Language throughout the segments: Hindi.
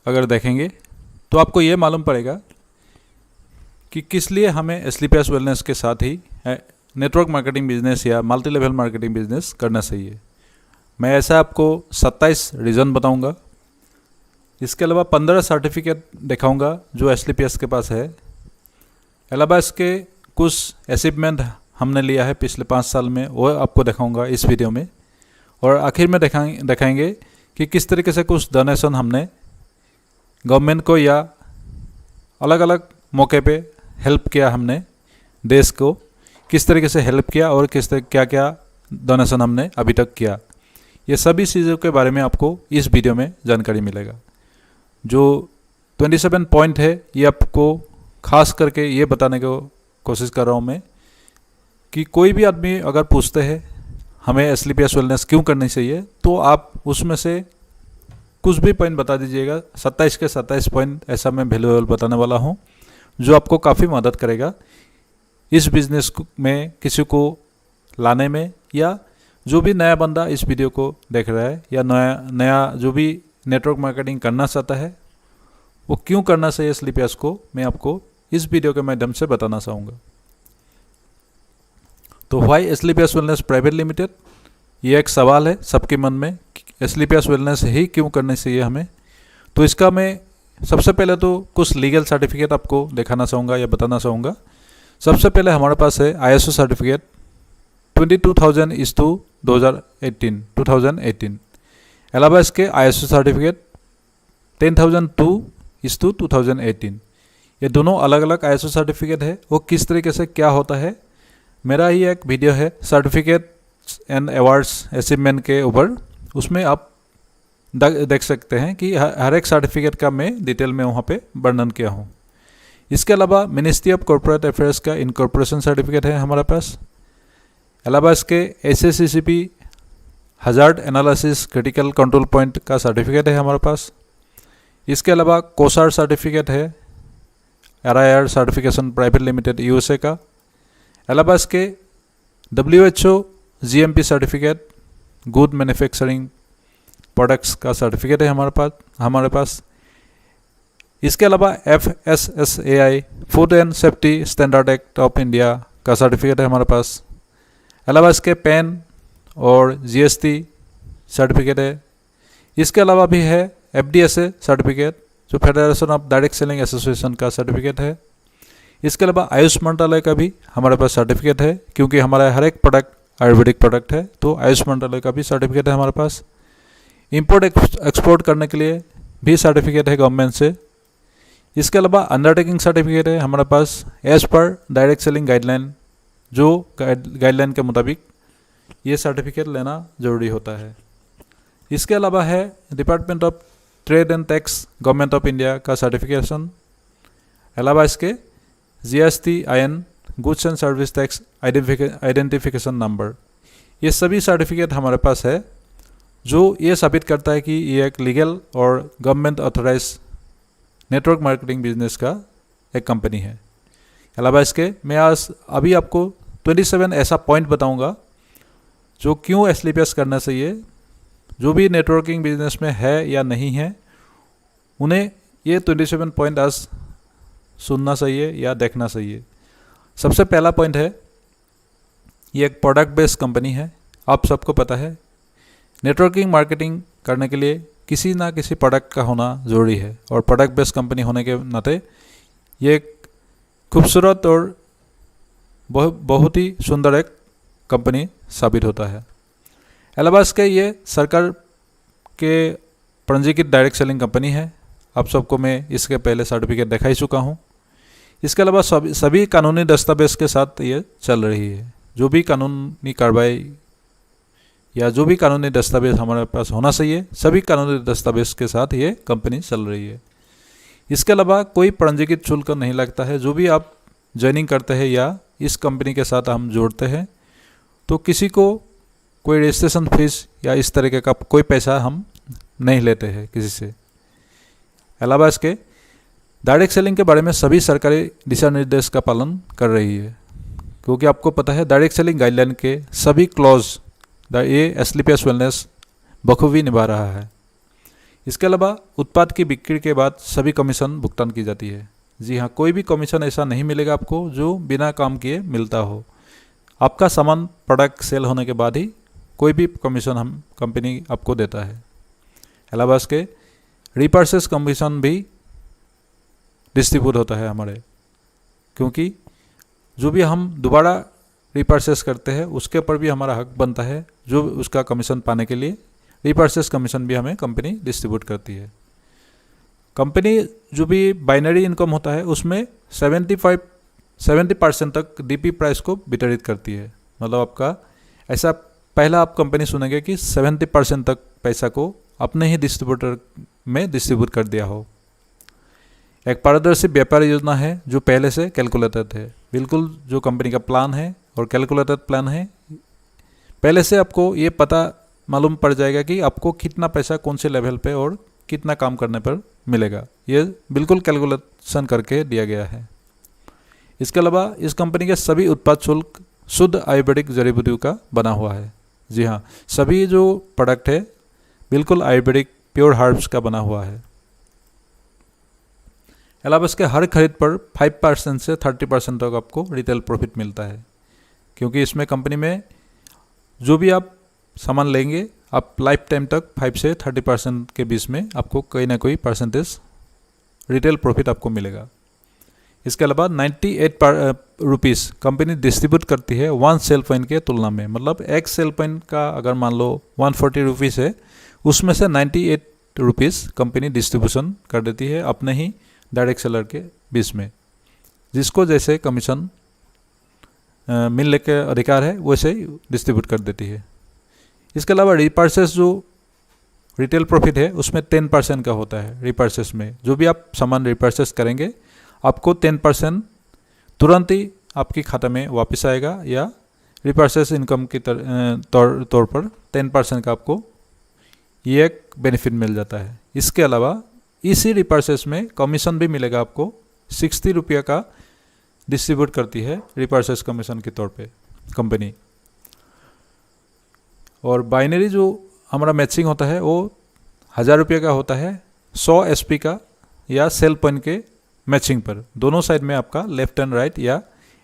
अगर देखेंगे तो आपको ये मालूम पड़ेगा कि किस लिए हमें एसलीपीएस वेलनेस के साथ ही नेटवर्क मार्केटिंग बिजनेस या मल्टी लेवल मार्केटिंग बिजनेस करना चाहिए। मैं ऐसा आपको 27 रीज़न बताऊंगा। इसके अलावा 15 सर्टिफिकेट दिखाऊंगा जो एसलीपीएस के पास है। अलावा इसके कुछ अचीवमेंट हमने लिया है पिछले 5 साल में, वो आपको दिखाऊंगा इस वीडियो में। और आखिर में दिखाएंगे कि किस तरीके से कुछ डोनेशन हमने गवर्नमेंट को या अलग अलग मौके पे हेल्प किया, हमने देश को किस तरीके से हेल्प किया और किस तरह क्या क्या डोनेशन हमने अभी तक किया। ये सभी चीज़ों के बारे में आपको इस वीडियो में जानकारी मिलेगा। जो 27 पॉइंट है ये आपको खास करके ये बताने को कोशिश कर रहा हूँ मैं कि कोई भी आदमी अगर पूछते हैं हमें एसलीपीएस वेलनेस क्यों करनी चाहिए, तो आप उसमें से कुछ भी पॉइंट बता दीजिएगा। 27 के 27 पॉइंट ऐसा मैं वैल्यूएबल बताने वाला हूँ जो आपको काफ़ी मदद करेगा इस बिज़नेस में किसी को लाने में, या जो भी नया बंदा इस वीडियो को देख रहा है या नया जो भी नेटवर्क मार्केटिंग करना चाहता है वो क्यों करना चाहिए एसलीपीएस को, मैं आपको इस वीडियो के माध्यम से बताना चाहूँगा। तो व्हाई एसलीपीएस वेलनेस प्राइवेट लिमिटेड, ये एक सवाल है सबके मन में, एसलीपीएस वेलनेस ही क्यों करनी चाहिए हमें। तो इसका मैं सबसे पहले तो कुछ लीगल सर्टिफिकेट आपको दिखाना चाहूँगा या बताना चाहूँगा। सबसे पहले हमारे पास है ISO सर्टिफिकेट 22,000/2018। अलावा इसके ISO सर्टिफिकेट 10,002/2018। ये दोनों अलग अलग ISO सर्टिफिकेट है। वो किस तरीके से क्या होता है, मेरा ही एक वीडियो है सर्टिफिकेट एंड अवार्ड्स अचीवमेंट के ऊपर, उसमें आप देख सकते हैं कि हर एक सर्टिफिकेट का मैं डिटेल में वहाँ पे वर्णन किया हूँ। इसके अलावा मिनिस्ट्री ऑफ कॉर्पोरेट अफेयर्स का इनकॉर्पोरेशन सर्टिफिकेट है हमारे पास। अलावा इसके SACCP hazard analysis critical control point का सर्टिफिकेट है हमारे पास। इसके अलावा कोसार सर्टिफिकेट है, RIR certification private limited USA का। अलावा इसके WHO GMP certificate good manufacturing products का सर्टिफिकेट है हमारे पास। इसके अलावा FSSAI food and safety standard act of India का सर्टिफिकेट है हमारे पास। अलावा इसके PAN और GST सर्टिफिकेट है। इसके अलावा भी है FDSA सर्टिफिकेट जो federation of direct selling association का सर्टिफिकेट है। इसके अलावा आयुष मंत्रालय का भी हमारे पास सर्टिफिकेट है, क्योंकि हमारा हर एक प्रोडक्ट आयुर्वेदिक प्रोडक्ट है, तो आयुष मंत्रालय का भी सर्टिफिकेट है हमारे पास। इंपोर्ट एक्सपोर्ट करने के लिए भी सर्टिफिकेट है गवर्नमेंट से। इसके अलावा अंडरटेकिंग सर्टिफिकेट है हमारे पास एज पर डायरेक्ट सेलिंग गाइडलाइन, जो गाइडलाइन के मुताबिक ये सर्टिफिकेट लेना ज़रूरी होता है। इसके अलावा है department of trade and tax government of India का सर्टिफिकेशन। अलावा इसके GSTIN goods and service tax identification number, ये सभी सर्टिफिकेट हमारे पास है जो ये साबित करता है कि ये एक लीगल और government authorise network marketing business का एक कंपनी है। अलावा इसके मैं आज अभी आपको 27 ऐसा पॉइंट बताऊंगा जो क्यों एसलीपीएस करना चाहिए। जो भी नेटवर्किंग बिजनेस में है या नहीं है उन्हें ये 27 पॉइंट आज सुनना चाहिए या देखना चाहिए। सबसे पहला पॉइंट है, ये एक प्रोडक्ट बेस्ड कंपनी है। आप सबको पता है नेटवर्किंग मार्केटिंग करने के लिए किसी ना किसी प्रोडक्ट का होना ज़रूरी है, और प्रोडक्ट बेस्ड कंपनी होने के नाते ये एक खूबसूरत और बहुत ही सुंदर एक कंपनी साबित होता है। अलावा इसके ये सरकार के पंजीकृत डायरेक्ट सेलिंग कंपनी है। आप सबको मैं इसके पहले सर्टिफिकेट दिखा ही चुका हूँ। इसके अलावा सभी कानूनी दस्तावेज के साथ ये चल रही है। जो भी कानूनी कार्रवाई या जो भी कानूनी दस्तावेज हमारे पास होना चाहिए, सभी कानूनी दस्तावेज के साथ ये कंपनी चल रही है। इसके अलावा कोई पंजीकृत शुल्क नहीं लगता है। जो भी आप ज्वाइनिंग करते हैं या इस कंपनी के साथ हम जोड़ते हैं तो किसी को कोई रजिस्ट्रेशन फीस या इस तरीके का कोई पैसा हम नहीं लेते हैं किसी से। अलावा इसके डायरेक्ट सेलिंग के बारे में सभी सरकारी दिशा निर्देश का पालन कर रही है, क्योंकि आपको पता है डायरेक्ट सेलिंग गाइडलाइन के सभी क्लॉज ये एसलीपीएस वेलनेस बखूबी निभा रहा है। इसके अलावा उत्पाद की बिक्री के बाद सभी कमीशन भुगतान की जाती है। जी हाँ, कोई भी कमीशन ऐसा नहीं मिलेगा आपको जो बिना काम किए मिलता हो। आपका सामान प्रोडक्ट सेल होने के बाद ही कोई भी कमीशन हम कंपनी आपको देता है। अलावा इसके रिपर्चेस कमीशन भी डिस्ट्रीब्यूट होता है हमारे, क्योंकि जो भी हम दोबारा रिपर्चेस करते हैं उसके ऊपर भी हमारा हक बनता है, जो उसका कमीशन पाने के लिए रिपर्चेस कमीशन भी हमें कंपनी डिस्ट्रीब्यूट करती है। कंपनी जो भी बाइनरी इनकम होता है उसमें 70% तक डीपी प्राइस को वितरित करती है। मतलब आपका ऐसा पहला आप कंपनी सुनेंगे कि 70% तक पैसा को अपने ही डिस्ट्रीब्यूटर में डिस्ट्रीब्यूट कर दिया हो। एक पारदर्शी व्यापार योजना है जो पहले से कैलकुलेटेड है, बिल्कुल जो कंपनी का प्लान है और कैलकुलेटेड प्लान है। पहले से आपको ये पता मालूम पड़ जाएगा कि आपको कितना पैसा कौन से लेवल पे और कितना काम करने पर मिलेगा, ये बिल्कुल कैलकुलेशन करके दिया गया है। इसके अलावा इस कंपनी के सभी उत्पाद शुल्क शुद्ध आयुर्वेदिक जड़ी बूटियों का बना हुआ है। जी हाँ, सभी जो प्रोडक्ट है बिल्कुल आयुर्वेदिक प्योर हर्ब्स का बना हुआ है। अलावा इसके हर खरीद पर 5% से 30% तक आपको रिटेल प्रॉफिट मिलता है, क्योंकि इसमें कंपनी में जो भी आप सामान लेंगे आप लाइफ टाइम तक 5 से 30% के बीच में आपको कोई ना कोई परसेंटेज रिटेल प्रॉफिट आपको मिलेगा। इसके अलावा 98 रुपीज़ कंपनी डिस्ट्रीब्यूट करती है 1 सेल पॉइंट के तुलना में। मतलब एक सेल पॉइंट का अगर मान लो 140 रुपीज़ है, उसमें से 98 रुपीज़ कंपनी डिस्ट्रीब्यूशन कर देती है अपने ही डायरेक्ट सेलर के बीच में, जिसको जैसे कमीशन मिलने के अधिकार है वैसे ही डिस्ट्रीब्यूट कर देती है। इसके अलावा रिपर्चेस जो रिटेल प्रॉफिट है उसमें 10% का होता है। रिपर्चेस में जो भी आप सामान रिपर्चेस करेंगे आपको 10% तुरंत ही आपकी खाता में वापस आएगा, या रिपर्चेस इनकम की तौर पर 10% का आपको ये एक बेनिफिट मिल जाता है। इसके अलावा इसी रिपर्चेस में कमीशन भी मिलेगा आपको। 60 रुपये का डिस्ट्रीब्यूट करती है रिपर्चेस कमीशन के तौर पे कंपनी। और बाइनरी जो हमारा मैचिंग होता है वो 1000 रुपये का होता है 100 SP का या सेल पॉइंट के मैचिंग पर। दोनों साइड में आपका लेफ्ट एंड राइट या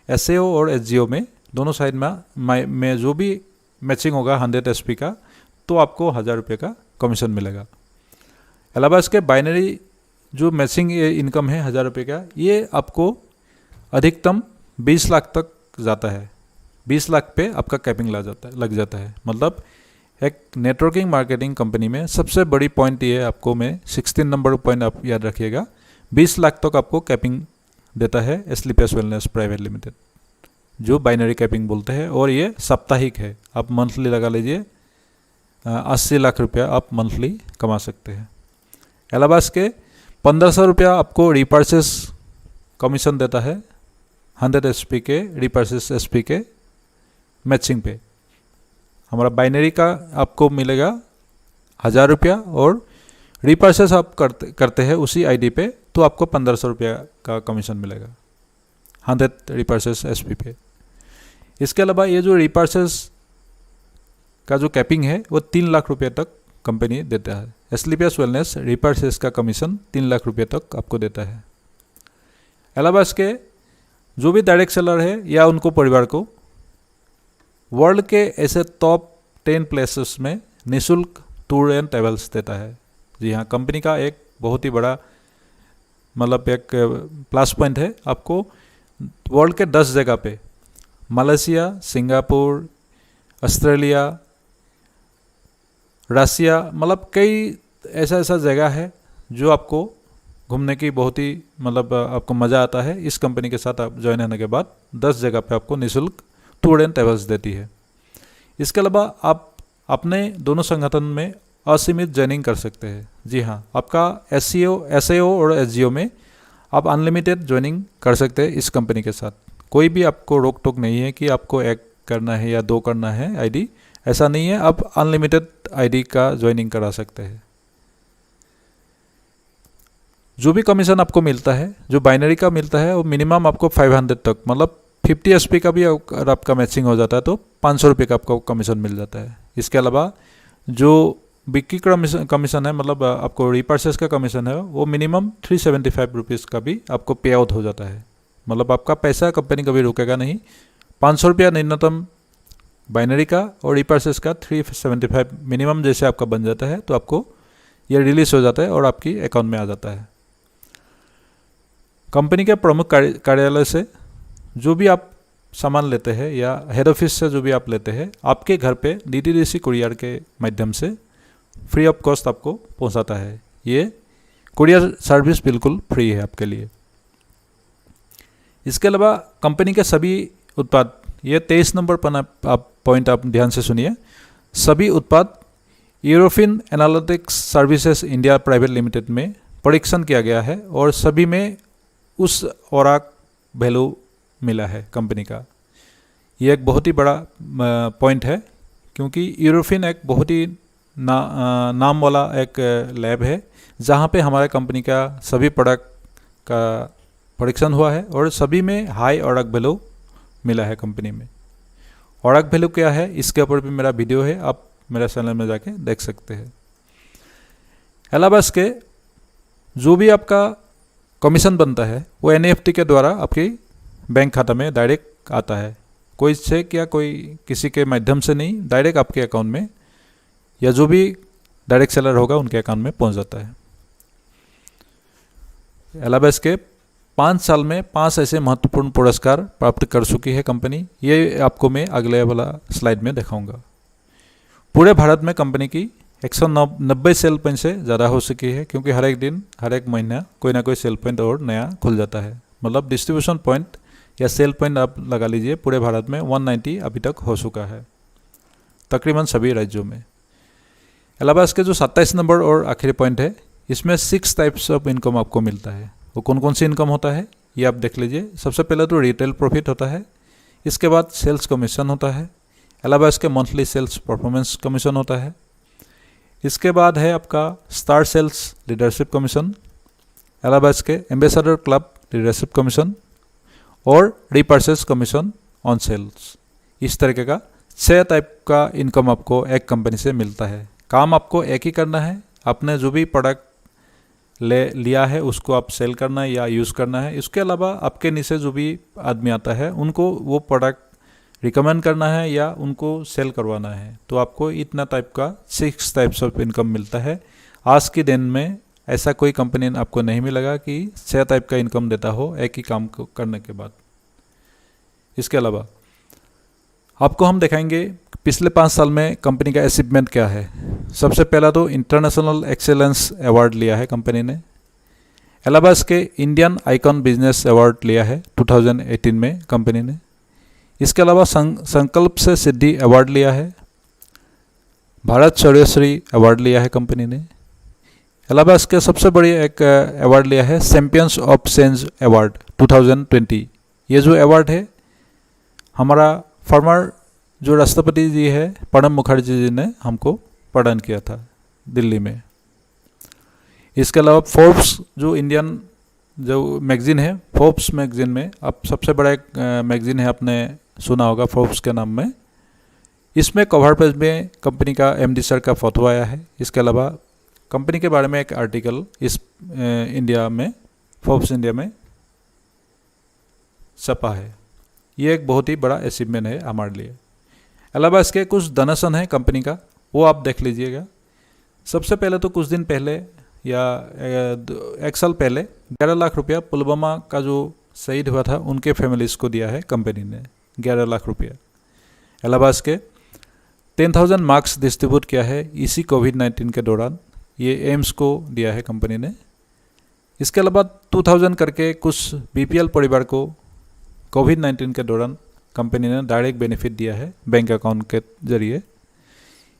SAO और SGO में दोनों साइड में जो भी मैचिंग होगा 100 SP का, तो आपको 1000 रुपये का कमीशन मिलेगा। अलावा इसके बाइनरी जो मैचिंग इनकम है 1000 रुपये का, ये आपको अधिकतम 20 लाख तक जाता है। 20 लाख पे आपका कैपिंग लग जाता है। मतलब एक नेटवर्किंग मार्केटिंग कंपनी में सबसे बड़ी पॉइंट ये है, आपको मैं 16 नंबर पॉइंट आप याद रखिएगा, 20 लाख तक आपको कैपिंग देता है एस्क्लेपियस वेलनेस प्राइवेट लिमिटेड, जो बाइनरी कैपिंग बोलते हैं। और ये साप्ताहिक है, आप मंथली लगा लीजिए 80 लाख रुपया आप मंथली कमा सकते हैं। अलावा इसके 1500 रुपया आपको रिपर्चेस कमीशन देता है 100 SP के रिपर्चेस SP के मैचिंग पे। हमारा बाइनरी का आपको मिलेगा 1000 रुपया, और रिपर्चेस आप करते हैं उसी ID पे तो आपको 1500 रुपया का कमीशन मिलेगा 100 रिपर्चेस SP पे। इसके अलावा ये जो रिपर्चेस का जो कैपिंग है वो 3 लाख रुपये तक कंपनी देता है। एस्क्लेपियस वेलनेस रिपर्चेस का कमीशन 3 लाख रुपये तक आपको देता है। अलावा इसके जो भी डायरेक्ट सेलर है या उनको परिवार को वर्ल्ड के ऐसे टॉप 10 प्लेसेस में निःशुल्क टूर एंड ट्रैवल्स देता है। जी हाँ, कंपनी का एक बहुत ही बड़ा मतलब एक प्लस पॉइंट है। आपको वर्ल्ड के 10 जगह पे मलेशिया, सिंगापुर, ऑस्ट्रेलिया, रसिया, मतलब कई ऐसा जगह है जो आपको घूमने की बहुत ही मतलब आपको मज़ा आता है। इस कंपनी के साथ आप ज्वाइन होने के बाद 10 जगह पे आपको निःशुल्क टूर एंड ट्रैवल्स देती है। इसके अलावा आप अपने दोनों संगठन में असीमित ज्वाइनिंग कर सकते हैं। जी हाँ, आपका SAO और SGO में आप अनलिमिटेड ज्वाइनिंग कर सकते हैं इस कंपनी के साथ। कोई भी आपको रोक टोक नहीं है कि आपको 1 करना है या 2 करना है ID, ऐसा नहीं है। आप अनलिमिटेड ID का ज्वाइनिंग करा सकते हैं। जो भी कमीशन आपको मिलता है, जो बाइनरी का मिलता है, वो मिनिमम आपको 500 तक, मतलब 50 SP का भी अगर आपका मैचिंग हो जाता है तो 500 रुपये का आपको कमीशन मिल जाता है। इसके अलावा जो बिक्री कमीशन है, मतलब आपको रीपर्चेस का कमीशन है, वो मिनिमम 375 रुपीज़ का भी आपको पे आउट हो जाता है। मतलब आपका पैसा कंपनी कभी रुकेगा नहीं। 500 रुपया न्यूनतम बाइनरी का और रीपर्चेस का 375 मिनिमम जैसे आपका बन जाता है, तो आपको ये रिलीज हो जाता है और आपकी अकाउंट में आ जाता है। कंपनी के प्रमुख कार्यालय से जो भी आप सामान लेते हैं या हेड ऑफिस से जो भी आप लेते हैं, आपके घर पे DTDC कुरियर के माध्यम से फ्री ऑफ कॉस्ट आपको पहुंचाता है। ये कुरियर सर्विस बिल्कुल फ्री है आपके लिए। इसके अलावा कंपनी के सभी उत्पाद, ये 23 नंबर पर आप पॉइंट आप ध्यान से सुनिए, सभी उत्पाद European analytics services India private limited में परीक्षण किया गया है और सभी में उस औराक वैल्यू मिला है कंपनी का। ये एक बहुत ही बड़ा पॉइंट है, क्योंकि यूरोपियन एक बहुत ही नाम वाला एक लैब है जहाँ पे हमारे कंपनी का सभी प्रोडक्ट का परीक्षण हुआ है और सभी में हाई औराक वैल्यू मिला है कंपनी में। औराक वैल्यू क्या है, इसके ऊपर भी मेरा वीडियो है, आप मेरा चैनल में जाके देख सकते हैं। अलावा इसके जो भी आपका कमीशन बनता है वो NEFT के द्वारा आपकी बैंक खाता में डायरेक्ट आता है, कोई चेक या कोई किसी के माध्यम से नहीं, डायरेक्ट आपके अकाउंट में या जो भी डायरेक्ट सेलर होगा उनके अकाउंट में पहुंच जाता है। अलावा इसके 5 साल में 5 ऐसे महत्वपूर्ण पुरस्कार प्राप्त कर चुकी है कंपनी। ये आपको मैं अगले वाला स्लाइड में दिखाऊंगा। पूरे भारत में कंपनी की 190 सेल पॉइंट से ज़्यादा हो चुकी है, क्योंकि हर एक दिन हर एक महीना कोई ना कोई सेल पॉइंट और नया खुल जाता है। मतलब डिस्ट्रीब्यूशन पॉइंट या सेल पॉइंट आप लगा लीजिए, पूरे भारत में 190 अभी तक हो चुका है तकरीबन सभी राज्यों में। अलावा इसके जो 27 नंबर और आखिरी पॉइंट है, इसमें 6 टाइप्स ऑफ इनकम आपको मिलता है। वो कौन कौन सी इनकम होता है ये आप देख लीजिए। सबसे पहले तो रिटेल प्रॉफिट होता है, इसके बाद सेल्स कमीशन होता है, अलावा इसके मंथली सेल्स परफॉर्मेंस कमीशन होता है, इसके बाद है आपका स्टार सेल्स लीडरशिप कमीशन, अलावा इसके एम्बेसडर क्लब लीडरशिप कमीशन और रीपर्चेस कमीशन ऑन सेल्स। इस तरीके का 6 टाइप का इनकम आपको एक कंपनी से मिलता है। काम आपको एक ही करना है, आपने जो भी प्रोडक्ट लिया है उसको आप सेल करना है या यूज़ करना है। इसके अलावा आपके नीचे जो भी आदमी आता है उनको वो प्रोडक्ट रिकमेंड करना है या उनको सेल करवाना है। तो आपको इतना टाइप का 6 टाइप्स ऑफ इनकम मिलता है। आज के दिन में ऐसा कोई कंपनी आपको नहीं मिलेगा कि 6 टाइप का इनकम देता हो एक ही काम को करने के बाद। इसके अलावा आपको हम दिखाएंगे पिछले 5 साल में कंपनी का अचीवमेंट क्या है। सबसे पहला तो इंटरनेशनल एक्सेलेंस अवार्ड लिया है कंपनी ने। अलावा इसके इंडियन आइकॉन बिजनेस अवार्ड लिया है 2018 में कंपनी ने। इसके अलावा संकल्प से सिद्धि अवार्ड लिया है, भारत शौर्यश्री अवार्ड लिया है कंपनी ने। अलावा इसके सबसे बड़ी एक अवार्ड लिया है चैंपियंस ऑफ चेंज अवार्ड 2020। ये जो अवार्ड है हमारा फॉर्मर जो राष्ट्रपति जी है प्रणब मुखर्जी जी ने हमको प्रदान किया था दिल्ली में। इसके अलावा फोर्ब्स जो इंडियन जो मैगजीन है, फोर्ब्स मैगजीन में अब सबसे बड़ा एक मैगजीन है, आपने सुना होगा फोर्ब्स के नाम में। इसमें कवर पेज में कंपनी का MD सर का फोटो आया है। इसके अलावा कंपनी के बारे में एक आर्टिकल इस इंडिया में फोर्ब्स इंडिया में छपा है। ये एक बहुत ही बड़ा अचीवमेंट है हमारे लिए। अलावा इसके कुछ डोनेशन है कंपनी का, वो आप देख लीजिएगा। सबसे पहले तो कुछ दिन पहले या 1 साल पहले 11 लाख रुपया पुलवामा का जो शहीद हुआ था उनके फैमिलीज़ को दिया है कंपनी ने 11 लाख रुपया। अलावा इसके 10,000 मार्क्स डिस्ट्रीब्यूट किया है इसी कोविड-19 के दौरान, ये एम्स को दिया है कंपनी ने। इसके अलावा 2000 करके कुछ BPL परिवार को कोविड-19 के दौरान कंपनी ने डायरेक्ट बेनिफिट दिया है बैंक अकाउंट के जरिए।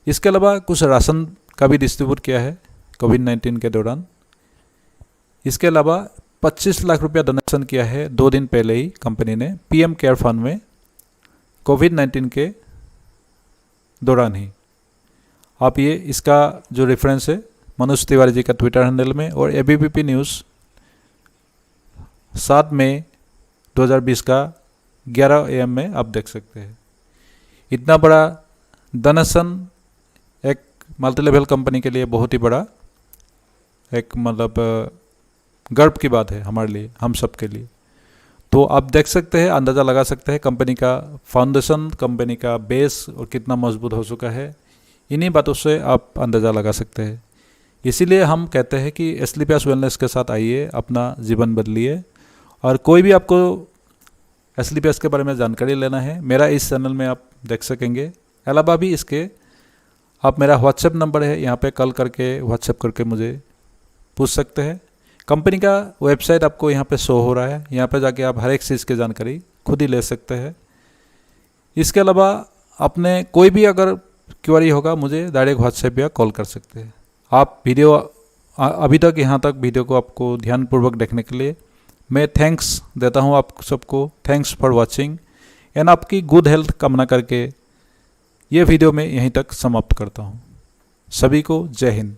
इसके अलावा कुछ राशन का भी डिस्ट्रीब्यूट किया है कोविड-19 के दौरान। इसके अलावा 25 लाख रुपया डोनेशन किया है 2 दिन पहले ही कंपनी ने PM केयर फंड में कोविड-19 के दौरान ही। आप ये इसका जो रेफरेंस है मनोज तिवारी जी का ट्विटर हैंडल में और ABPP न्यूज़ 7 मई 2020 का 11 AM में आप देख सकते हैं। इतना बड़ा डोनेशन एक मल्टी लेवल कंपनी के लिए बहुत ही बड़ा एक मतलब गर्व की बात है हमारे लिए, हम सब के लिए। तो आप देख सकते हैं, अंदाज़ा लगा सकते हैं कंपनी का फाउंडेशन, कंपनी का बेस और कितना मजबूत हो चुका है। इन्हीं बातों से आप अंदाज़ा लगा सकते हैं। इसीलिए हम कहते हैं कि एस्क्लेपियस वेलनेस के साथ आइए, अपना जीवन बदलिए। और कोई भी आपको एस्क्लेपियस के बारे में जानकारी लेना है, मेरा इस चैनल में आप देख सकेंगे। अलावा भी इसके आप मेरा व्हाट्सएप नंबर है, यहाँ पे कॉल करके व्हाट्सएप करके मुझे पूछ सकते हैं। कंपनी का वेबसाइट आपको यहाँ पे शो हो रहा है, यहाँ पे जाके आप हर एक चीज़ की जानकारी खुद ही ले सकते हैं। इसके अलावा आपने कोई भी अगर क्वेरी होगा मुझे डायरेक्ट व्हाट्सएप या कॉल कर सकते हैं। आप वीडियो अभी तक यहाँ तक वीडियो को आपको ध्यानपूर्वक देखने के लिए मैं थैंक्स देता हूँ आप सबको। थैंक्स फॉर वॉचिंग एंड आपकी गुड हेल्थ कामना करके ये वीडियो मैं यहीं तक समाप्त करता हूँ। सभी को जय हिंद।